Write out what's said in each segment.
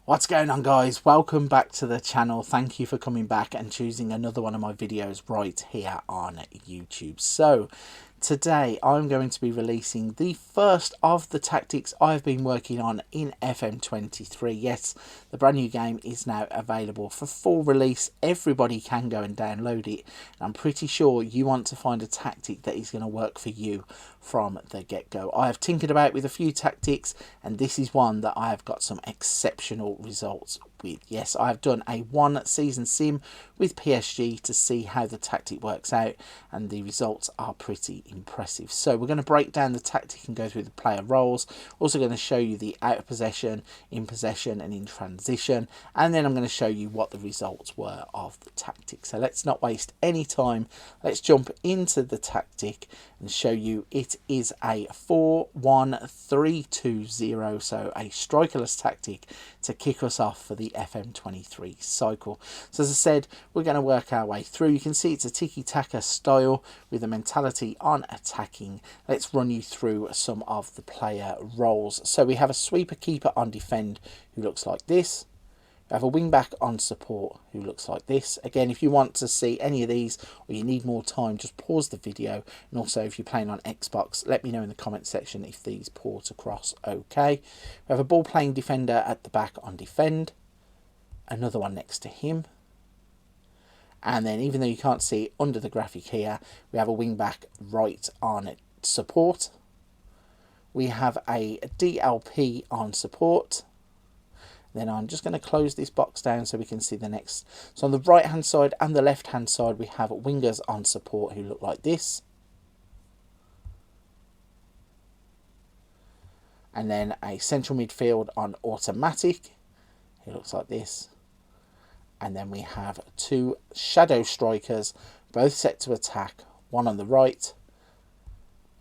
What's going on, guys? Welcome back to the channel. Thank you for coming back and choosing another one of my videos right here on YouTube. So today I'm going to be releasing the first of the tactics I've been working on in FM23. Yes, the brand new game is now available for full release. Everybody can go and download it. I'm pretty sure you want to find a tactic that is going to work for you from the get-go. I have tinkered about with a few tactics, and this is one that I have got some exceptional results with. Yes, I have done a 1-season sim with PSG to see how the tactic works out, and the results are pretty impressive. So we're going to break down the tactic and go through the player roles. Also going to show you the out of possession, in possession and in transition, and then I'm going to show you what the results were of the tactic. So let's not waste any time. Let's jump into the tactic and show you it is a 4-1-3-2-0, so a strikerless tactic to kick us off for the FM23 cycle. So as I said, we're going to work our way through. You can see it's a tiki-taka style with a mentality on attacking. Let's run you through some of the player roles. So we have a sweeper keeper on defend who looks like this. We have a wing back on support who looks like this. Again, if you want to see any of these or you need more time, just pause the video. And also, if you're playing on Xbox, let me know in the comment section if these port across okay. We have a ball playing defender at the back on defend. Another one next to him. And then, even though you can't see it under the graphic here, we have a wing back right on support. We have a DLP on support. Then I'm just going to close this box down so we can see the next. So on the right hand side and the left hand side we have wingers on support who look like this. And then a central midfield on automatic who looks like this. And then we have two shadow strikers, both set to attack, one on the right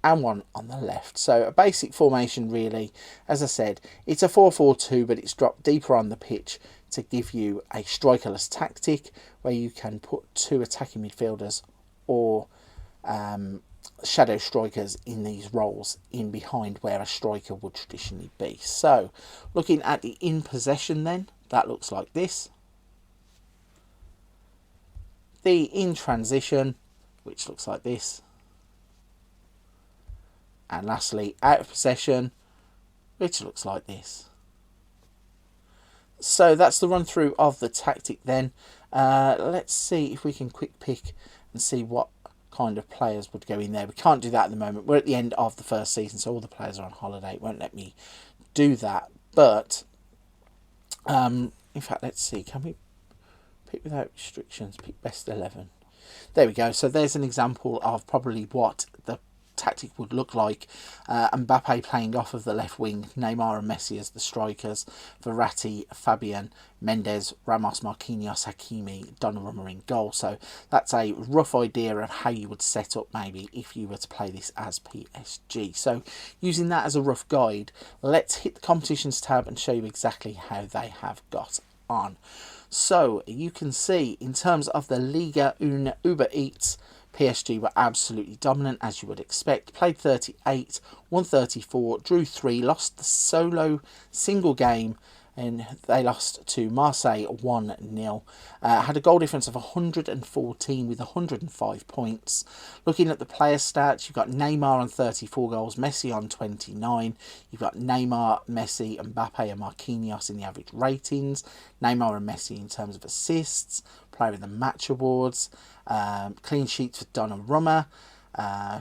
and one on the left. So a basic formation really. As I said, it's a 4-4-2, but it's dropped deeper on the pitch to give you a strikerless tactic where you can put two attacking midfielders or shadow strikers in these roles in behind where a striker would traditionally be. So looking at the in possession then, that looks like this. The in transition, which looks like this. And lastly, out of possession, which looks like this. So that's the run through of the tactic then. Let's see if we can quick pick and see what kind of players would go in there. We can't do that at the moment. We're at the end of the first season, so all the players are on holiday. It won't let me do that. But, in fact, let's see. Can we pick without restrictions? Pick best 11. There we go. So there's an example of probably what the tactic would look like. Mbappe playing off of the left wing, Neymar and Messi as the strikers, Verratti, Fabian, Mendes, Ramos, Marquinhos, Hakimi, Donnarumma in goal. So that's a rough idea of how you would set up maybe if you were to play this as PSG. So using that as a rough guide, let's hit the competitions tab and show you exactly how they have got on. So you can see in terms of the Liga 1 Uber Eats, PSG were absolutely dominant, as you would expect. Played 38, won 34, drew 3, lost the single game, and they lost to Marseille 1-0. Had a goal difference of 114 with 105 points. Looking at the player stats, you've got Neymar on 34 goals, Messi on 29. You've got Neymar, Messi, Mbappe and Marquinhos in the average ratings. Neymar and Messi in terms of assists, player of the match awards, clean sheets for Donnarumma.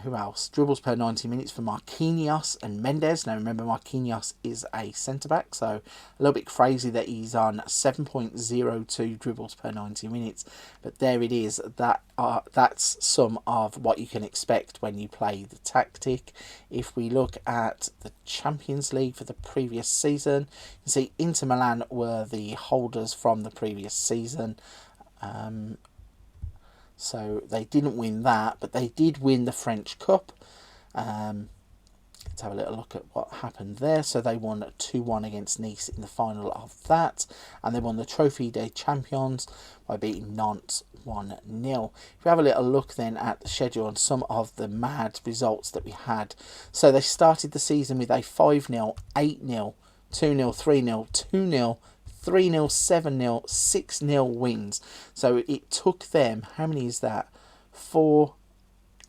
Who else? Dribbles per 90 minutes for Marquinhos and Mendes. Now remember, Marquinhos is a centre-back, so a little bit crazy that he's on 7.02 dribbles per 90 minutes. But there it is. That's some of what you can expect when you play the tactic. If we look at the Champions League for the previous season, you can see Inter Milan were the holders from the previous season. So they didn't win that, but they did win the French Cup. Let's have a little look at what happened there. So they won 2-1 against Nice in the final of that. And they won the Trophée des Champions by beating Nantes 1-0. If we have a little look then at the schedule and some of the mad results that we had. So they started the season with a 5-0, 8-0, 2-0, 3-0, 2-0, 3-0, 7-0, 6-0 wins. So it took them, how many is that?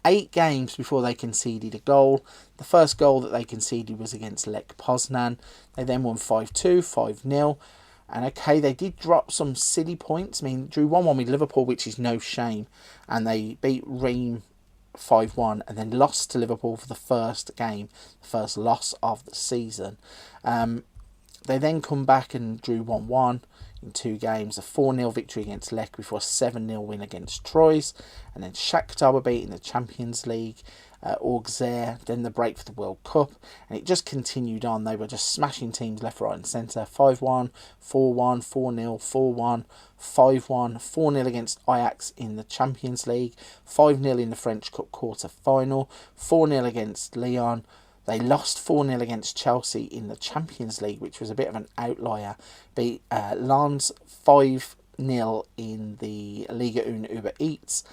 8 games before they conceded a goal. The first goal that they conceded was against Lech Poznan. They then won 5-2, 5-0. And okay, they did drop some silly points. I mean, drew 1-1 with Liverpool, which is no shame. And they beat Reims 5-1 and then lost to Liverpool for the first game, the first loss of the season. They then come back and drew 1-1 in 2 games, a 4-0 victory against Lech before a 7-0 win against Troyes, and then Shakhtar were beating the Champions League, Auxerre, then the break for the World Cup, and it just continued on. They were just smashing teams left, right and centre. 5-1, 4-1, 4-0, 4-1, 5-1, 4-0 against Ajax in the Champions League, 5-0 in the French Cup quarter-final, 4-0 against Lyon. They lost 4-0 against Chelsea in the Champions League, which was a bit of an outlier. Beat Lens 5-0 in the Liga 1 Uber Eats.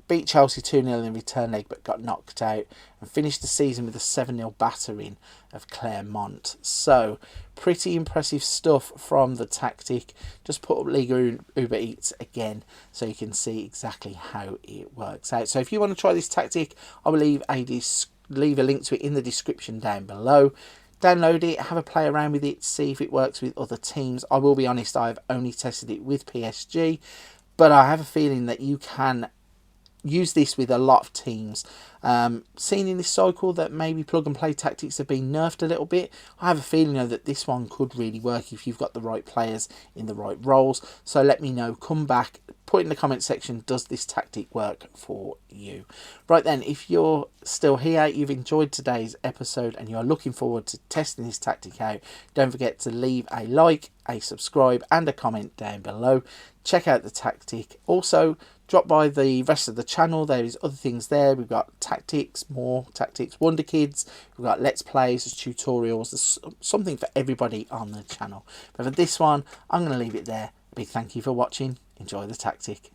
Beat Chelsea 2-0 in the return leg but got knocked out. And finished the season with a 7-0 battering of Clermont. So, pretty impressive stuff from the tactic. Just put up Liga 1 Uber Eats again so you can see exactly how it works out. So if you want to try this tactic, I will leave a link to it in the description down below. Download it, have a play around with it, see if it works with other teams. I will be honest, I've only tested it with PSG, but I have a feeling that you can use this with a lot of teams. Seen in this cycle that maybe plug and play tactics have been nerfed a little bit. I have a feeling though that this one could really work if you've got the right players in the right roles. So let me know, come back, put in the comment section, does this tactic work for you? Right then, if you're still here, you've enjoyed today's episode and you're looking forward to testing this tactic out, don't forget to leave a like, a subscribe and a comment down below. Check out the tactic. Also, drop by the rest of the channel. There is other things there. We've got tactics, more tactics, Wonder Kids. We've got Let's Plays, there's tutorials. There's something for everybody on the channel. But for this one, I'm going to leave it there. A big thank you for watching. Enjoy the tactic.